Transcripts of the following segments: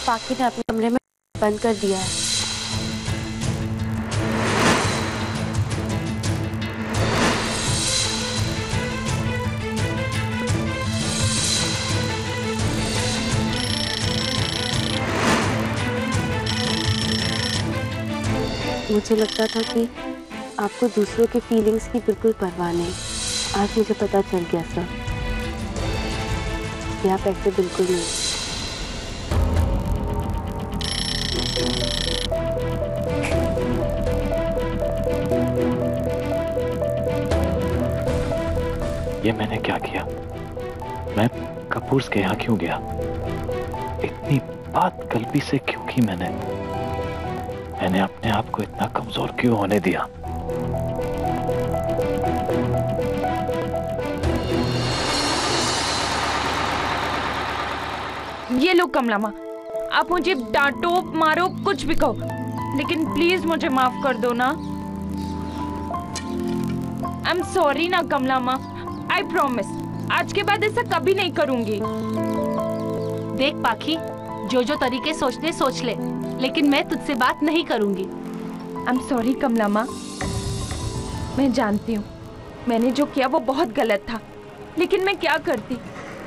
पाखी ने अपने कमरे में बंद कर दिया है। मुझे लगता था कि आपको दूसरों के फीलिंग्स की बिल्कुल परवाह नहीं। आज मुझे पता चल गया सर कि आप ऐसे बिल्कुल नहीं। ये मैंने क्या किया? मैं कपूर के यहाँ क्यों गया? इतनी बात गलती से क्यों की मैंने अपने आप को इतना कमजोर क्यों होने दिया? ये लो कमला माँ, आप मुझे डांटो मारो कुछ भी कहो, लेकिन प्लीज मुझे माफ कर दो ना। आई एम सॉरी ना कमला माँ, आई प्रॉमिस आज के बाद ऐसा कभी नहीं करूंगी। देख पाखी, जो तरीके सोचने सोच ले, लेकिन मैं तुझसे बात नहीं करूंगी। आई एम सॉरी कमला माँ, मैं जानती हूँ मैंने जो किया वो बहुत गलत था, लेकिन मैं क्या करती,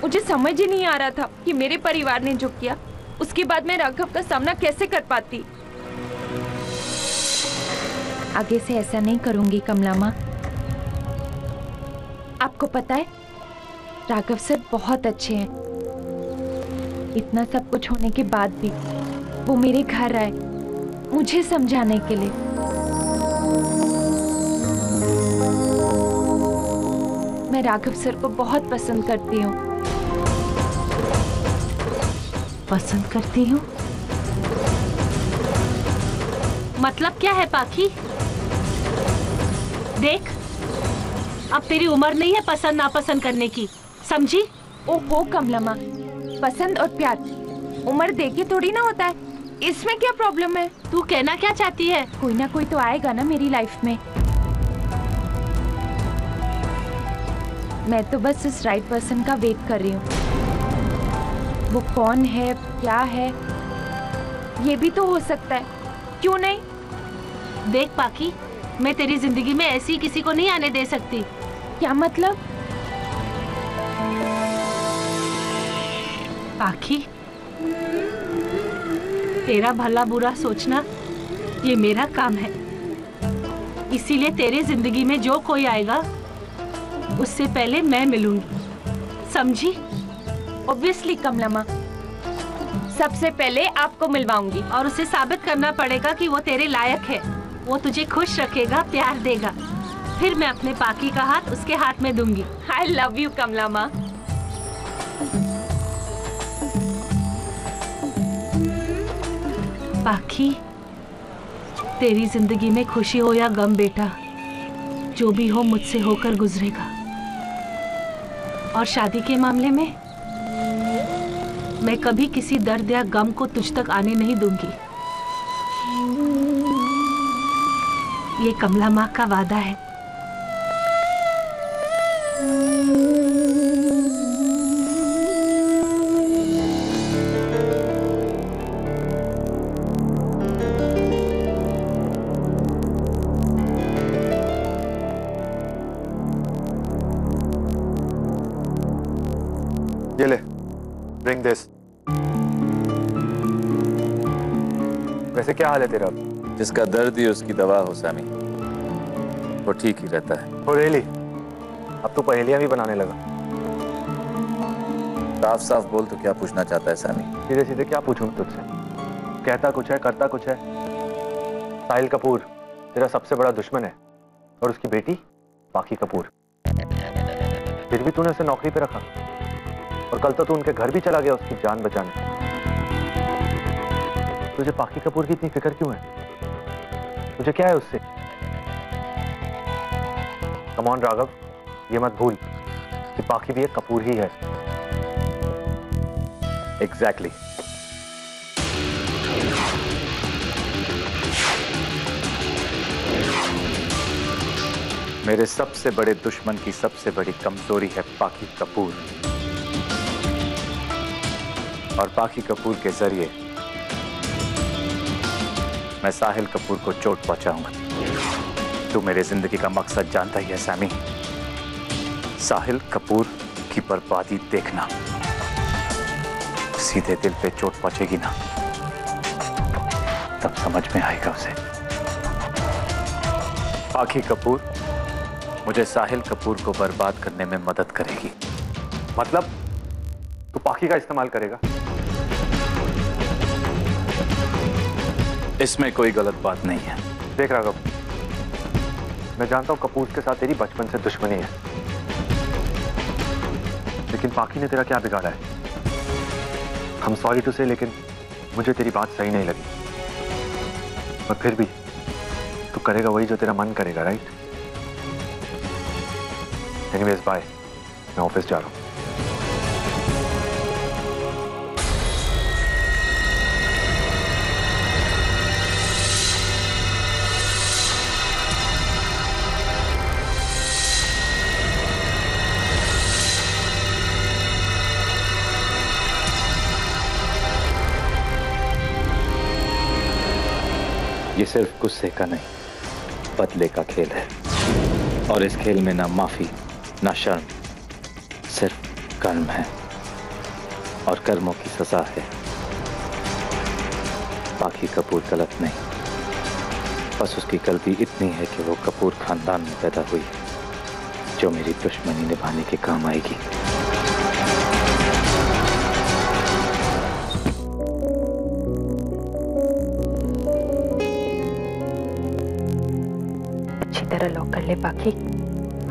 मुझे समझ ही नहीं आ रहा था कि मेरे परिवार ने जो किया उसके बाद मैं राघव का सामना कैसे कर पाती। आगे से ऐसा नहीं करूंगी कमला माँ। आपको पता है राघव सर बहुत अच्छे हैं। इतना सब कुछ होने के बाद भी वो मेरे घर आए मुझे समझाने के लिए। मैं राघव सर को बहुत पसंद करती हूँ। पसंद करती हूँ? मतलब क्या है पाखी? देख, अब तेरी उम्र नहीं है पसंद नापसंद करने की, समझी? ओहो कमला माँ, पसंद और प्यार उम्र देके थोड़ी ना होता है, इसमें क्या प्रॉब्लम है? तू कहना क्या चाहती है? कोई ना कोई तो आएगा ना मेरी लाइफ में। मैं तो बस इस राइट पर्सन का वेट कर रही हूँ। वो कौन है, क्या है, ये भी तो हो सकता है, क्यों नहीं? देख पाखी, मैं तेरी जिंदगी में ऐसी किसी को नहीं आने दे सकती। क्या मतलब? पाखी, तेरा भला बुरा सोचना ये मेरा काम है, इसीलिए तेरे जिंदगी में जो कोई आएगा उससे पहले मैं मिलूंगी, समझी? ऑब्वियसली कमला माँ, सबसे पहले आपको मिलवाऊंगी और उसे साबित करना पड़ेगा कि वो तेरे लायक है। वो तुझे खुश रखेगा, प्यार देगा, फिर मैं अपने पाखी का हाथ उसके हाथ में दूंगी। आई लव यू कमला माँ। पाखी, तेरी जिंदगी में खुशी हो या गम बेटा, जो भी हो मुझसे होकर गुजरेगा। और शादी के मामले में मैं कभी किसी दर्द या गम को तुझ तक आने नहीं दूंगी। ये कमला माँ का वादा है। ये ले, ड्रिंक दिस। वैसे क्या हाल है तेरा? जिसका दर्द ही उसकी दवा हो सामी, वो ठीक ही रहता है। Oh really? अब तो पहेलियां भी बनाने लगा। साफ साफ बोल, तो क्या पूछना चाहता है सामी? सीधे सीधे क्या पूछूं तुझसे? कहता कुछ है, करता कुछ है। साहिल कपूर तेरा सबसे बड़ा दुश्मन है और उसकी बेटी पाखी कपूर। फिर भी तूने उसे नौकरी पे रखा और कल तो तू उनके घर भी चला गया उसकी जान बचाने। तुझे पाखी कपूर की इतनी फिक्र क्यों है? तुझे क्या है उससे? कम ऑन राघव, ये मत भूल कि पाखी भी एक कपूर ही है। एग्जैक्टली। मेरे सबसे बड़े दुश्मन की सबसे बड़ी कमजोरी है पाखी कपूर, और पाखी कपूर के जरिए मैं साहिल कपूर को चोट पहुंचाऊंगा। तू मेरे जिंदगी का मकसद जानता ही है सैमी। साहिल कपूर की बर्बादी देखना। सीधे दिल पे चोट पहुंचेगी ना, तब समझ में आएगा उसे। पाखी कपूर मुझे साहिल कपूर को बर्बाद करने में मदद करेगी। मतलब तू पाखी का इस्तेमाल करेगा? इसमें कोई गलत बात नहीं है। देख राघव, मैं जानता हूं कपूर के साथ तेरी बचपन से दुश्मनी है, लेकिन पाखी ने तेरा क्या बिगाड़ा है? हम सॉरी टू से, लेकिन मुझे तेरी बात सही नहीं लगी। और फिर भी तू करेगा वही जो तेरा मन करेगा, राइट? एनीवेज बाय, मैं ऑफिस जा रहा हूं। ये सिर्फ गुस्से का नहीं, बदले का खेल है। और इस खेल में ना माफी ना शर्म, सिर्फ कर्म है। और कर्मों की सजा है। पाखी कपूर गलत नहीं, बस उसकी गलती इतनी है कि वो कपूर खानदान में पैदा हुई, जो मेरी दुश्मनी निभाने के काम आएगी। तरह लॉक कर ले पाखी,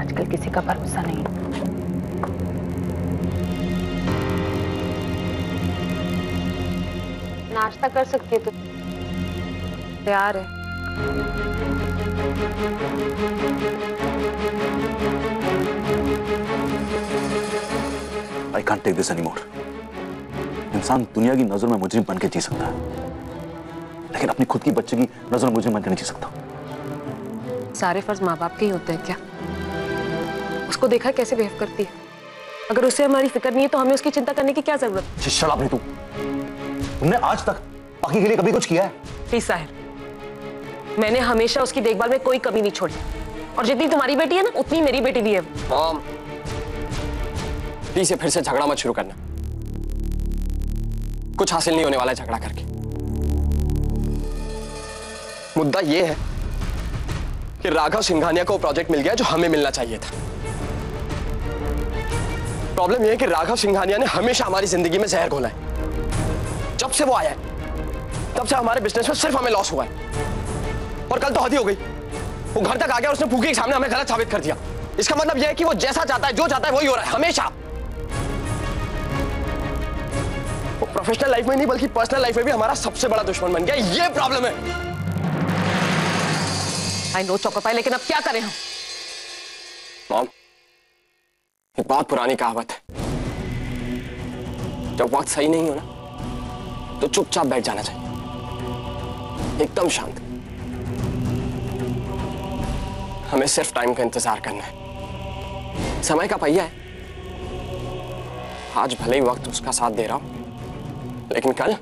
आजकल किसी का भरोसा नहीं। नाश्ता कर सकती है तो तैयार है। I can't take this anymore. इंसान दुनिया की नजर में मुजरिम बन के जी सकता है, लेकिन अपनी खुद की बच्चे की नजर में मुजरिम बन के नहीं जी सकता। सारे फर्ज माँ बाप के ही होते हैं क्या? उसको देखा कैसे बिहेव करती है। अगर उसे हमारी फिक्र नहीं है तो हमें उसकी चिंता करने की क्या जरूरत? शट अप नीतू, तुमने आज तक पाखी के लिए कभी कुछ किया है? प्लीज साहिल, मैंने हमेशा उसकी देखभाल में कोई कमी नहीं छोड़ी, और जितनी तुम्हारी बेटी है ना उतनी मेरी बेटी भी है। मॉम, प्लीज फिर से झगड़ा मत शुरू करना। कुछ हासिल नहीं होने वाला है झगड़ा करके। मुद्दा यह है कि राघव सिंघानिया को प्रोजेक्ट मिल गया जो हमें मिलना चाहिए था। प्रॉब्लम यह है कि राघव सिंघानिया ने हमेशा हमारी जिंदगी में जहर घोला है। जब से वो आया है तब से हमारे बिजनेस में सिर्फ हमें लॉस हुआ है। और कल तो हद ही हो गई, वो घर तक आ गया और उसने फूकी के सामने हमें गलत साबित कर दिया। इसका मतलब यह है कि वो जैसा चाहता है, जो चाहता है वही हो रहा है हमेशा। वो प्रोफेशनल लाइफ में नहीं बल्कि पर्सनल लाइफ में भी हमारा सबसे बड़ा दुश्मन बन गया। ये प्रॉब्लम है। आई नो चौकपाई, लेकिन अब क्या करें हम? मॉम, एक बहुत पुरानी कहावत है, जब वक्त सही नहीं हो ना तो चुपचाप बैठ जाना चाहिए, एकदम शांत। हमें सिर्फ टाइम का इंतजार करना है। समय का पहिया है। आज भले ही वक्त उसका साथ दे रहा हूं, लेकिन कल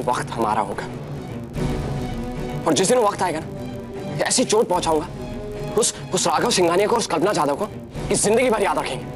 वक्त हमारा होगा। और जिस दिन वक्त आएगा ना, ऐसी चोट पहुंचाऊंगा उस राघव सिंघानिया को और उस कल्पना जाधव को कि जिंदगी भर याद रखेंगे।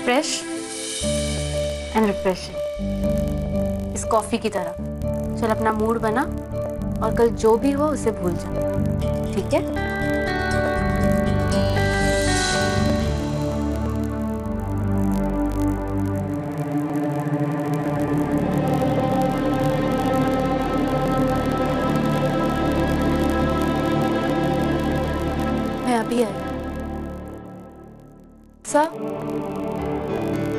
फ्रेश एंड रिफ्रेशिंग, इस कॉफी की तरह। चल अपना मूड बना और कल जो भी हो उसे भूल जा, ठीक है? मैं अभी आई। सर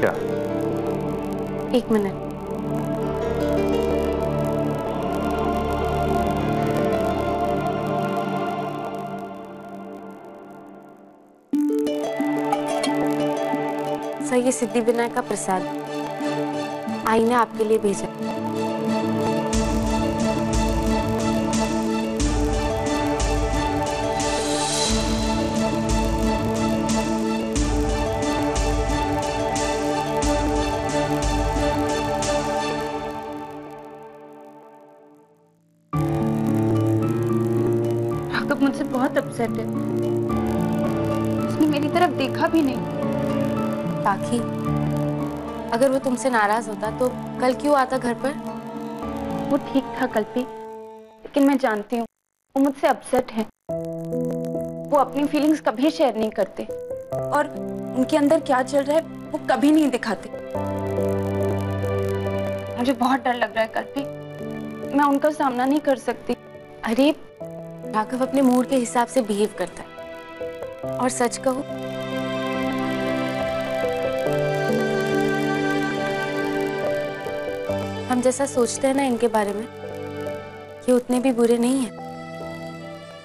क्या? एक मिनट। सर ये सिद्धिविनायक का प्रसाद आई ने आपके लिए भेजा। राघव मुझसे बहुत अपसेट है। उसने मेरी तरफ देखा भी नहीं। पाखी, अगर वो तुमसे नाराज होता तो कल क्यों आता घर पर? वो ठीक था कल्पी, लेकिन मैं जानती हूँ वो मुझसे अपसेट है। वो अपनी फीलिंग्स कभी शेयर नहीं करते और उनके अंदर क्या चल रहा है वो कभी नहीं दिखाते। मुझे बहुत डर लग रहा है कल्पी, मैं उनका सामना नहीं कर सकती। अरे राघव अपने मूड के हिसाब से बिहेव करता है, और सच कहूं हम जैसा सोचते हैं ना इनके बारे में, ये उतने भी बुरे नहीं हैं।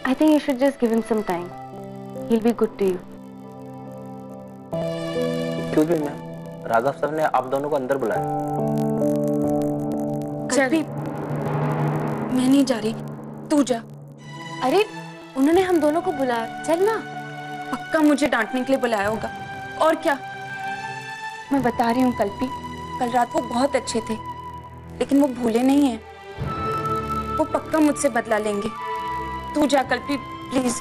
I think you should just give him some time. He'll be good to you. क्यों भी मैम, राघव सर ने आप दोनों को अंदर बुलाया। कल्पी, मैं नहीं जा रही, तू जा। अरे उन्होंने हम दोनों को बुलाया, चल ना। पक्का मुझे डांटने के लिए बुलाया होगा, और क्या। मैं बता रही हूँ कल्पी, कल रात वो बहुत अच्छे थे, लेकिन वो भूले नहीं हैं। वो पक्का मुझसे बदला लेंगे। तू जा कल्पी प्लीज।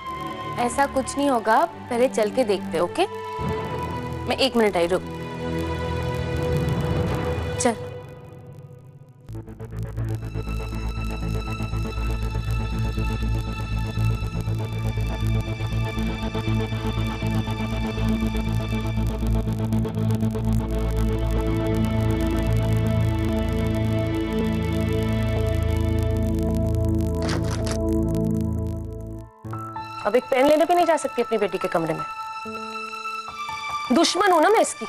ऐसा कुछ नहीं होगा, पहले चल के देखते, ओके? मैं 1 मिनट आई, रुक। चल। अब एक पेन लेने भी नहीं जा सकती अपनी बेटी के कमरे में। दुश्मन हूं ना मैं इसकी।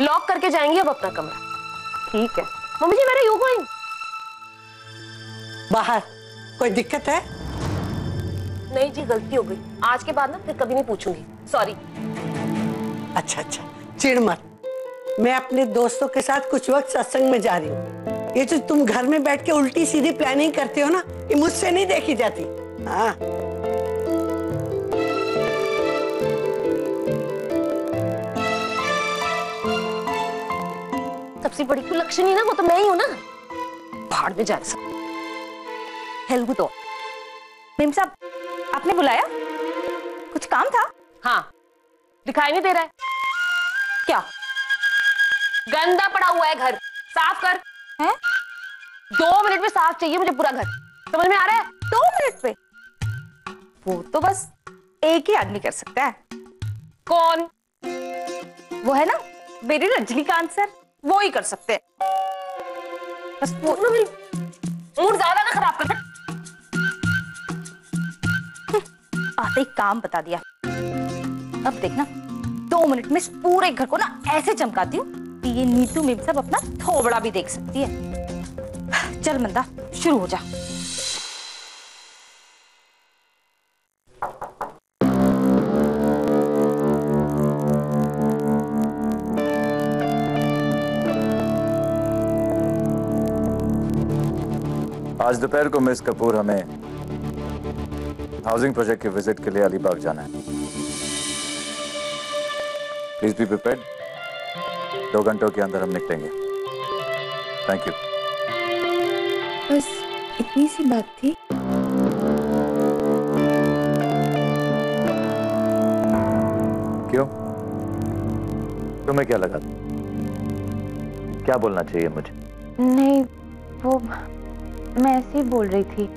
लॉक करके जाएंगी अब अपना कमरा। ठीक है मम्मी जी, मेरा यू गोइंग। बाहर कोई दिक्कत है? नहीं जी, गलती हो गई। आज के बाद ना फिर कभी नहीं पूछूंगी, सॉरी। अच्छा अच्छा, चिढ़ मत। मैं अपने दोस्तों के साथ कुछ वक्त सत्संग में जा रही हूँ। ये जो तुम घर में बैठ के उल्टी सीधी प्लानिंग करते हो ना, ये मुझसे नहीं देखी जाती। हाँ सबसे बड़ी कुलक्षणी ना वो तो मैं ही हूं ना। भाड़ में जा सकती। हेल्प तो मेम साहब, आपने बुलाया? कुछ काम था? हाँ, दिखाई नहीं दे रहा है क्या? गंदा पड़ा हुआ है घर, साफ कर। हैं? 2 मिनट में साफ चाहिए मुझे पूरा घर, समझ में आ रहा है? 2 मिनट पे? वो तो बस एक ही आदमी कर सकता है। कौन? वो है ना मेरे रजनीकांत सर, वो ही कर सकते हैं। बस मूड ज्यादा ना खराब कर। आते ही काम बता दिया। अब देखना 2 मिनट में इस पूरे घर को ना ऐसे चमकाती हूँ कि ये नीतू मेम साहब अपना थोबड़ा भी देख सकती है। चल मंदा, शुरू हो जा। आज दोपहर को मिस कपूर हमें हाउसिंग प्रोजेक्ट की विजिट के लिए अलीबाग जाना है। Please be prepared. 2 घंटों के अंदर हम निकलेंगे। Thank you. बस इतनी सी बात थी। क्यों? तुम्हें क्या लगा? क्या बोलना चाहिए मुझे? नहीं, वो मैं ऐसे ही बोल रही थी।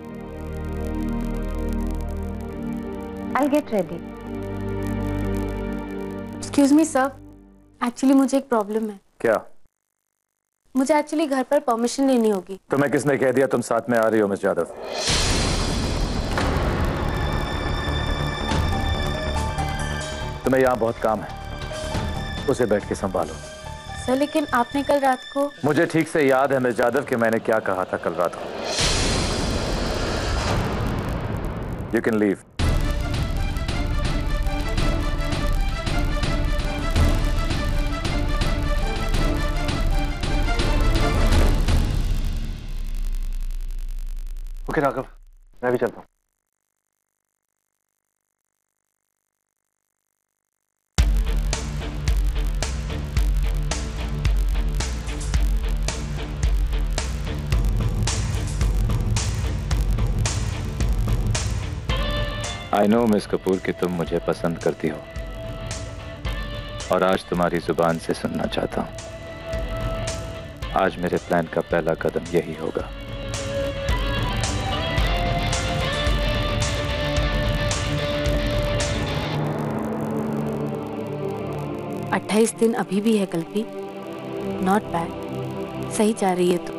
I'll get ready. Excuse me sir, actually मुझे एक प्रॉब्लम है। क्या? मुझे एक्चुअली घर पर परमिशन लेनी होगी। तुम्हें किसने कह दिया तुम साथ में आ रही हो मिस यादव? तुम्हें यहाँ बहुत काम है। उसे बैठ के संभालो। सर लेकिन आपने कल रात को। मुझे ठीक से याद है मिस यादव कि मैंने क्या कहा था कल रात को। You can leave. Okay Raghav, मैं भी चलता हूँ। आई नो मिस कपूर कि तुम मुझे पसंद करती हो और आज तुम्हारी जुबान से सुनना चाहता हूं। आज मेरे प्लान का पहला कदम यही होगा। अट्ठाईस दिन अभी भी है कल्पी। नॉट बैड, सही जा रही है तो।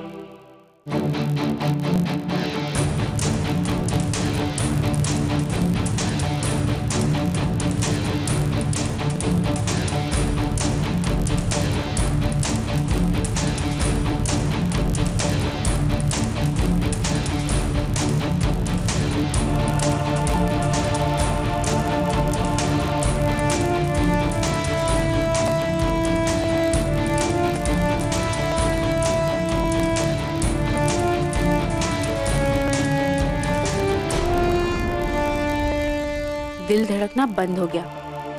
दिल धड़कना बंद हो गया,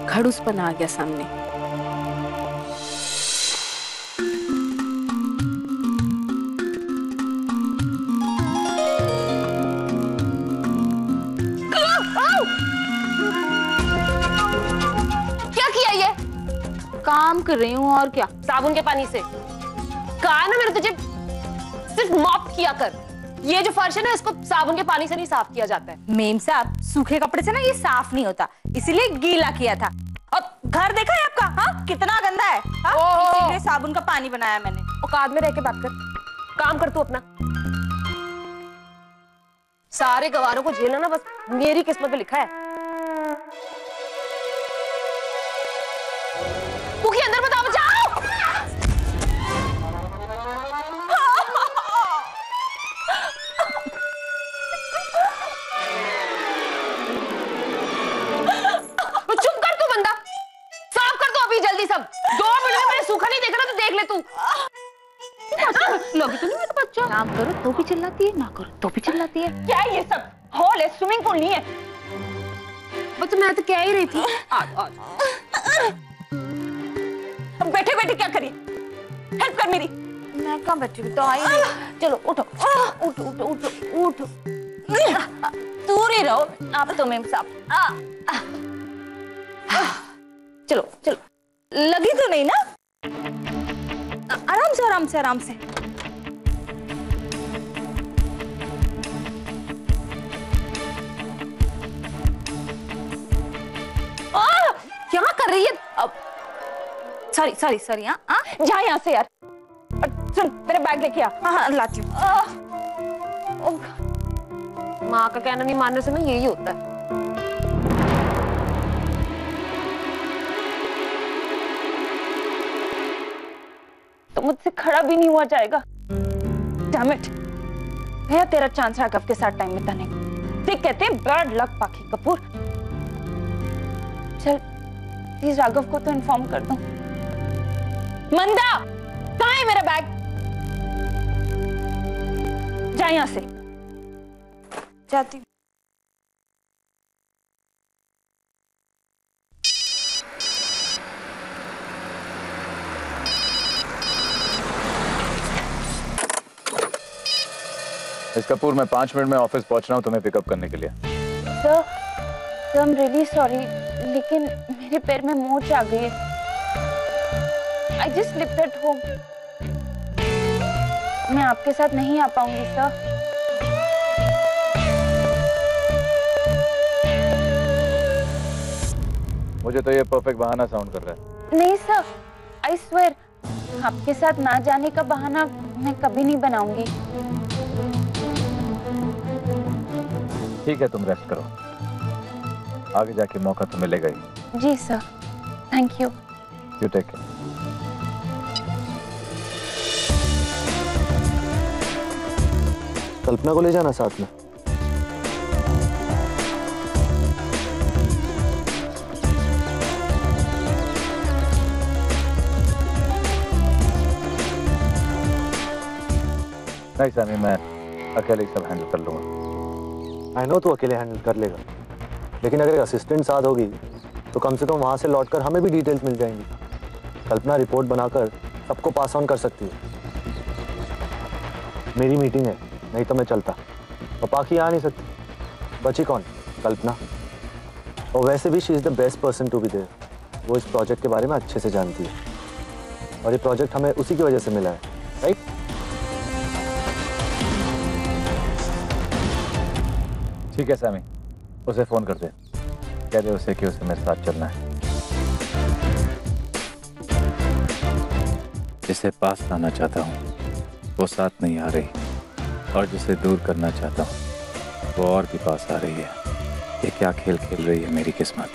खड़ूसपन आ गया सामने। क्या किया ये? काम कर रही हूँ और क्या। साबुन के पानी से। कहा ना मैंने तुझे सिर्फ मॉप किया कर। ये जो फर्श है ना, इसको साबुन के पानी से नहीं साफ किया जाता है। मेम साहब, सूखे कपड़े से ना ये साफ नहीं होता, इसीलिए गीला किया था। और घर देखा है आपका? हाँ, कितना गंदा है। हाँ? इसीलिए साबुन का पानी बनाया मैंने। औकात में रह के बात कर, काम कर तू अपना। सारे गवारों को झेलना ना बस मेरी किस्मत में लिखा है। कुकी अंदर बताओ, जाओ। चुप कर तू बंदा, साफ कर तू अभी जल्दी सब। 2 मिनट में मैंने सूखा नहीं देखा ना, तो देख ले तू। लोगी तो नहीं मेरे बच्चा। काम करो तो भी चिल्लाती है, ना करो तो भी चिल्लाती है। क्या है ये सब? हॉल है, स्विमिंग पूल नहीं है। बस मैं तो कह ही रही थी। बैठे बैठे क्या करिए? हेल्प कर मेरी। मैं कहाँ बैठी हूँ, तो आई नहीं। चलो उठो उठो उठो उठो उठो। दूर ही रहो आप तो मेम साहब। चलो चलो, लगी तो नहीं ना? आराम से आराम से आराम से। क्या कर रही है? Sorry sorry sorry. हाँ जा यहाँ से यार। सुन, मेरा बैग लेके आ। हाँ लाती हूँ। माँ का कहना नहीं मानने से ना यही होता है। तो मुझसे खड़ा भी नहीं हुआ जाएगा। Damn it! भैया तेरा चांस राघव के साथ टाइम बिताने का। देख कहते हैं बैड लक पाखी कपूर। चल प्लीज राघव को तो इन्फॉर्म कर दो। मंदा, कहाँ है मेरा बैग? जा यहाँ से। जाती हूँ। मिस कपूर, मैं 5 मिनट में ऑफिस पहुंच रहा हूं तुम्हें पिकअप करने के लिए। Sir, I am really sorry, लेकिन मेरे पैर में मोच आ गई। I just slipped at home. मैं आपके साथ नहीं आ पाऊंगी सर। मुझे तो ये परफेक्ट बहाना साउंड कर रहा है। नहीं सर, आई स्वेयर, आपके साथ ना जाने का बहाना मैं कभी नहीं बनाऊंगी। ठीक है, तुम रेस्ट करो, आगे जाके मौका तो मिलेगा ही। जी sir, thank you. You take care. Kalpana को ले जाना साथ में। नहीं सनी, मैं अकेले सब हैंडल कर लूंगा। आई नो तू अकेले हैंडल कर लेगा, लेकिन अगर असिस्टेंट साथ होगी तो कम से कम वहां से लौटकर हमें भी डिटेल्स मिल जाएंगी। कल्पना रिपोर्ट बनाकर सबको पास ऑन कर सकती है। मेरी मीटिंग है, नहीं तो मैं चलता। और पाखी आ नहीं सकती, बची कौन? कल्पना। और वैसे भी she is the best person to be there. वो इस प्रोजेक्ट के बारे में अच्छे से जानती है और ये प्रोजेक्ट हमें उसी की वजह से मिला है, राइट? ठीक है सैमी, उसे फोन कर दे, कह दे उसे कि उसे मेरे साथ चलना है। जिसे पास लाना चाहता हूँ वो साथ नहीं आ रही, और जिसे दूर करना चाहता हूँ वो और भी पास आ रही है। ये क्या खेल खेल रही है मेरी किस्मत।